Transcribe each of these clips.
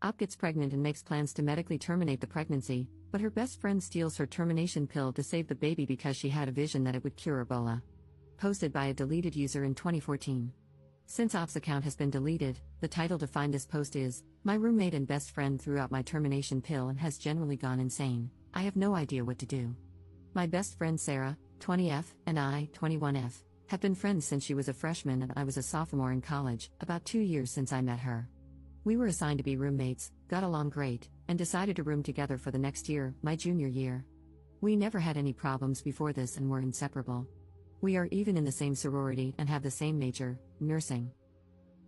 Op gets pregnant and makes plans to medically terminate the pregnancy, but her best friend steals her termination pill to save the baby because she had a vision that it would cure Ebola. Posted by a deleted user in 2014. Since Op's account has been deleted, the title to find this post is, "My roommate and best friend threw out my termination pill and has generally gone insane. I have no idea what to do. My best friend Sarah, 20F, and I, 21F, have been friends since she was a freshman and I was a sophomore in college, about 2 years since I met her. We were assigned to be roommates, got along great, and decided to room together for the next year, my junior year. We never had any problems before this and were inseparable. We are even in the same sorority and have the same major, nursing.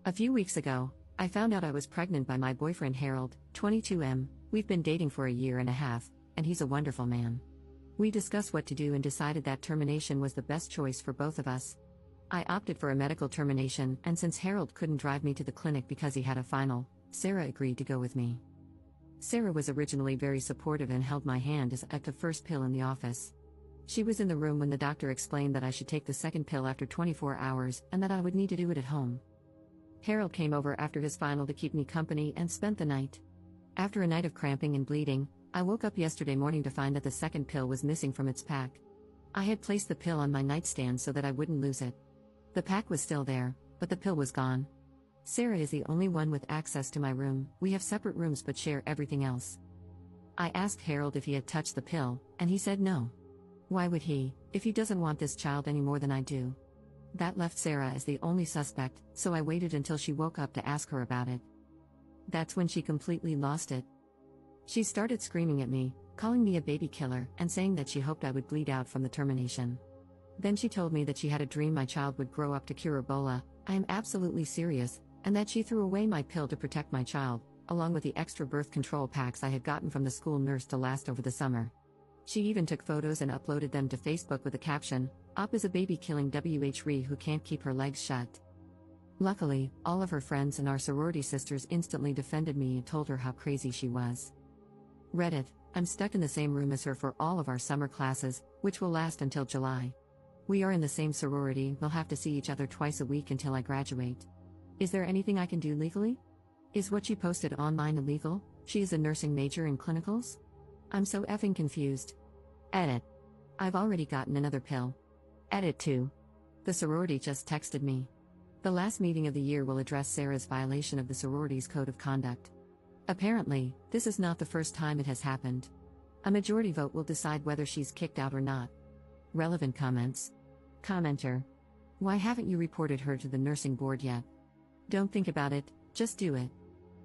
A few weeks ago, I found out I was pregnant by my boyfriend Harold, 22M. We've been dating for a year and a half, and he's a wonderful man. We discussed what to do and decided that termination was the best choice for both of us. I opted for a medical termination, and since Harold couldn't drive me to the clinic because he had a final, Sarah agreed to go with me. Sarah was originally very supportive and held my hand as I took the first pill in the office. She was in the room when the doctor explained that I should take the second pill after 24 hours and that I would need to do it at home. Harold came over after his final to keep me company and spent the night. After a night of cramping and bleeding, I woke up yesterday morning to find that the second pill was missing from its pack. I had placed the pill on my nightstand so that I wouldn't lose it. The pack was still there, but the pill was gone. Sarah is the only one with access to my room. We have separate rooms but share everything else. I asked Harold if he had touched the pill, and he said no. Why would he, if he doesn't want this child any more than I do? That left Sarah as the only suspect, so I waited until she woke up to ask her about it. That's when she completely lost it. She started screaming at me, calling me a baby killer, and saying that she hoped I would bleed out from the termination. Then she told me that she had a dream my child would grow up to cure Ebola. I am absolutely serious, and that she threw away my pill to protect my child, along with the extra birth control packs I had gotten from the school nurse to last over the summer. She even took photos and uploaded them to Facebook with the caption, "Op is a baby-killing WHRE who can't keep her legs shut." Luckily, all of her friends and our sorority sisters instantly defended me and told her how crazy she was. Reddit, I'm stuck in the same room as her for all of our summer classes, which will last until July. We are in the same sorority, we'll have to see each other twice a week until I graduate. Is there anything I can do legally? Is what she posted online illegal? She is a nursing major in clinicals? I'm so effing confused. Edit. I've already gotten another pill. Edit 2. The sorority just texted me. The last meeting of the year will address Sarah's violation of the sorority's code of conduct. Apparently, this is not the first time it has happened. A majority vote will decide whether she's kicked out or not. Relevant comments. Commenter. Why haven't you reported her to the nursing board yet? Don't think about it, just do it.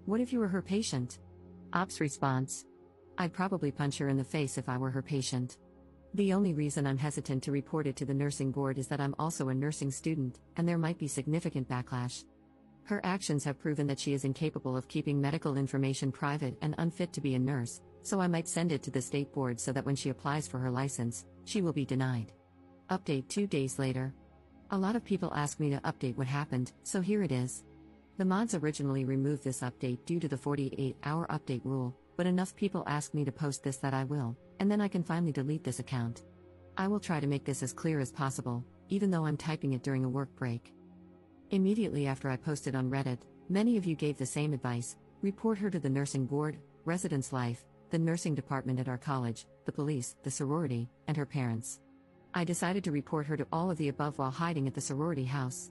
What if you were her patient? Op's response. I'd probably punch her in the face if I were her patient. The only reason I'm hesitant to report it to the nursing board is that I'm also a nursing student, and there might be significant backlash. Her actions have proven that she is incapable of keeping medical information private and unfit to be a nurse, so I might send it to the state board so that when she applies for her license, she will be denied. Update 2 days later. A lot of people ask me to update what happened, so here it is. The mods originally removed this update due to the 48-hour update rule, but enough people ask me to post this that I will, and then I can finally delete this account. I will try to make this as clear as possible, even though I'm typing it during a work break. Immediately after I posted on Reddit, many of you gave the same advice: report her to the nursing board, residence life, the nursing department at our college, the police, the sorority, and her parents. I decided to report her to all of the above while hiding at the sorority house.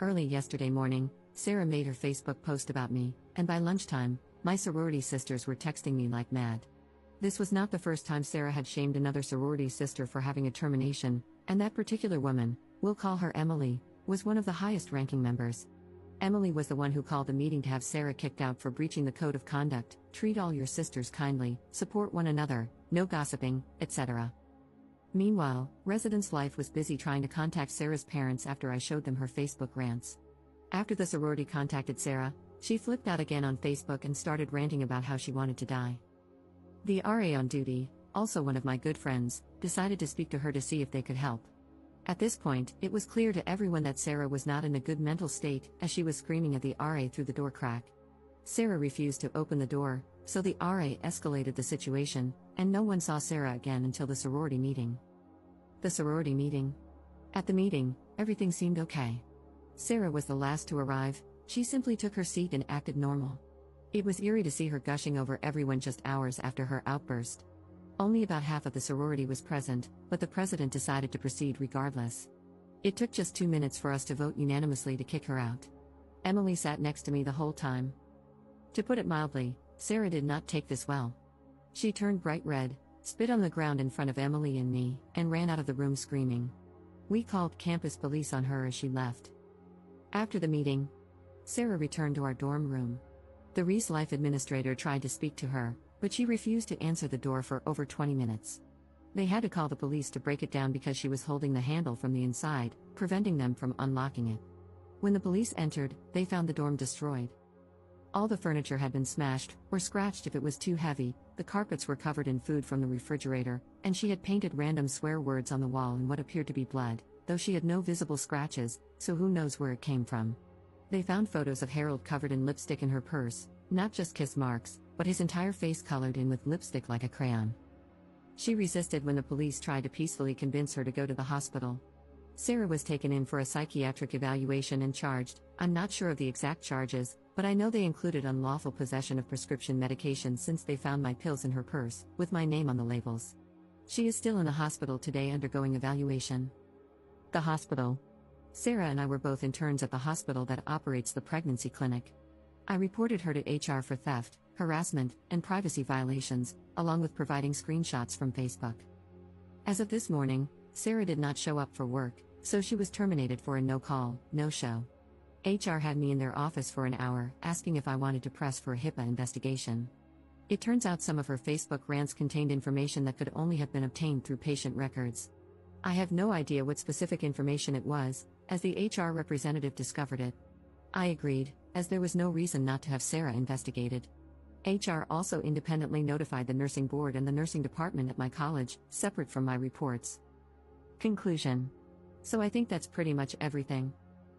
Early yesterday morning, Sarah made her Facebook post about me, and by lunchtime, my sorority sisters were texting me like mad. This was not the first time Sarah had shamed another sorority sister for having a termination, and that particular woman, we'll call her Emily, was one of the highest-ranking members. Emily was the one who called the meeting to have Sarah kicked out for breaching the code of conduct, treat all your sisters kindly, support one another, no gossiping, etc. Meanwhile, Residence Life was busy trying to contact Sarah's parents after I showed them her Facebook rants. After the sorority contacted Sarah, she flipped out again on Facebook and started ranting about how she wanted to die. The RA on duty, also one of my good friends, decided to speak to her to see if they could help. At this point, it was clear to everyone that Sarah was not in a good mental state, as she was screaming at the RA through the door crack. Sarah refused to open the door, so the RA escalated the situation, and no one saw Sarah again until the sorority meeting. The sorority meeting. At the meeting, everything seemed okay. Sarah was the last to arrive. She simply took her seat and acted normal. It was eerie to see her gushing over everyone just hours after her outburst. Only about half of the sorority was present, but the president decided to proceed regardless. It took just 2 minutes for us to vote unanimously to kick her out. Emily sat next to me the whole time. To put it mildly, Sarah did not take this well. She turned bright red, spit on the ground in front of Emily and me, and ran out of the room screaming. We called campus police on her as she left. After the meeting, Sarah returned to our dorm room. The Reese Life administrator tried to speak to her, but she refused to answer the door for over 20 minutes. They had to call the police to break it down because she was holding the handle from the inside, preventing them from unlocking it. When the police entered, they found the dorm destroyed. All the furniture had been smashed, or scratched if it was too heavy, the carpets were covered in food from the refrigerator, and she had painted random swear words on the wall in what appeared to be blood, though she had no visible scratches, so who knows where it came from. They found photos of Harold covered in lipstick in her purse, not just kiss marks, but his entire face colored in with lipstick like a crayon. She resisted when the police tried to peacefully convince her to go to the hospital. Sarah was taken in for a psychiatric evaluation and charged. I'm not sure of the exact charges, but I know they included unlawful possession of prescription medication since they found my pills in her purse, with my name on the labels. She is still in the hospital today undergoing evaluation. The hospital. Sarah and I were both interns at the hospital that operates the pregnancy clinic. I reported her to HR for theft, harassment, and privacy violations, along with providing screenshots from Facebook. As of this morning, Sarah did not show up for work, so she was terminated for a no-call, no-show. HR had me in their office for an hour, asking if I wanted to press for a HIPAA investigation. It turns out some of her Facebook rants contained information that could only have been obtained through patient records. I have no idea what specific information it was, as the HR representative discovered it. I agreed, as there was no reason not to have Sarah investigated. HR also independently notified the nursing board and the nursing department at my college, separate from my reports. Conclusion. So I think that's pretty much everything.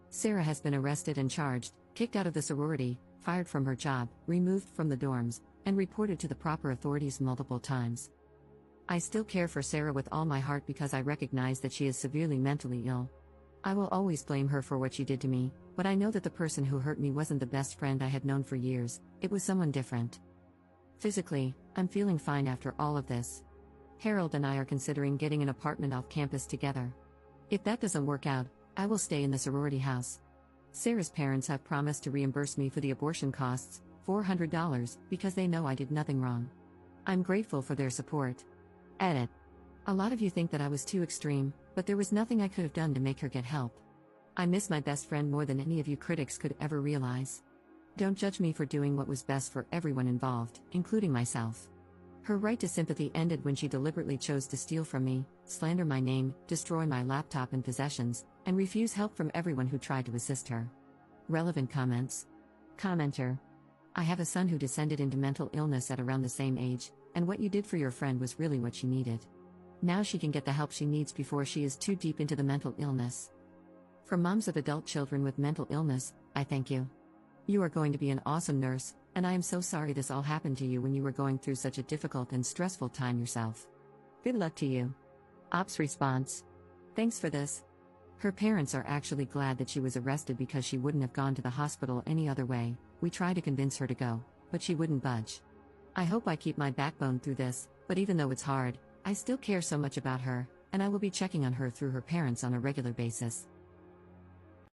Sarah has been arrested and charged, kicked out of the sorority, fired from her job, removed from the dorms, and reported to the proper authorities multiple times. I still care for Sarah with all my heart because I recognize that she is severely mentally ill. I will always blame her for what she did to me, but I know that the person who hurt me wasn't the best friend I had known for years, it was someone different. Physically, I'm feeling fine after all of this. Harold and I are considering getting an apartment off campus together. If that doesn't work out, I will stay in the sorority house. Sarah's parents have promised to reimburse me for the abortion costs, $400, because they know I did nothing wrong. I'm grateful for their support. Edit. A lot of you think that I was too extreme, but there was nothing I could have done to make her get help. I miss my best friend more than any of you critics could ever realize. Don't judge me for doing what was best for everyone involved, including myself. Her right to sympathy ended when she deliberately chose to steal from me, slander my name, destroy my laptop and possessions, and refuse help from everyone who tried to assist her. Relevant comments. Commenter. I have a son who descended into mental illness at around the same age, and what you did for your friend was really what she needed. Now she can get the help she needs before she is too deep into the mental illness. For moms of adult children with mental illness, I thank you. You are going to be an awesome nurse, and I am so sorry this all happened to you when you were going through such a difficult and stressful time yourself. Good luck to you. Ops response. Thanks for this. Her parents are actually glad that she was arrested because she wouldn't have gone to the hospital any other way. We tried to convince her to go, but she wouldn't budge. I hope I keep my backbone through this, but even though it's hard, I still care so much about her, and I will be checking on her through her parents on a regular basis.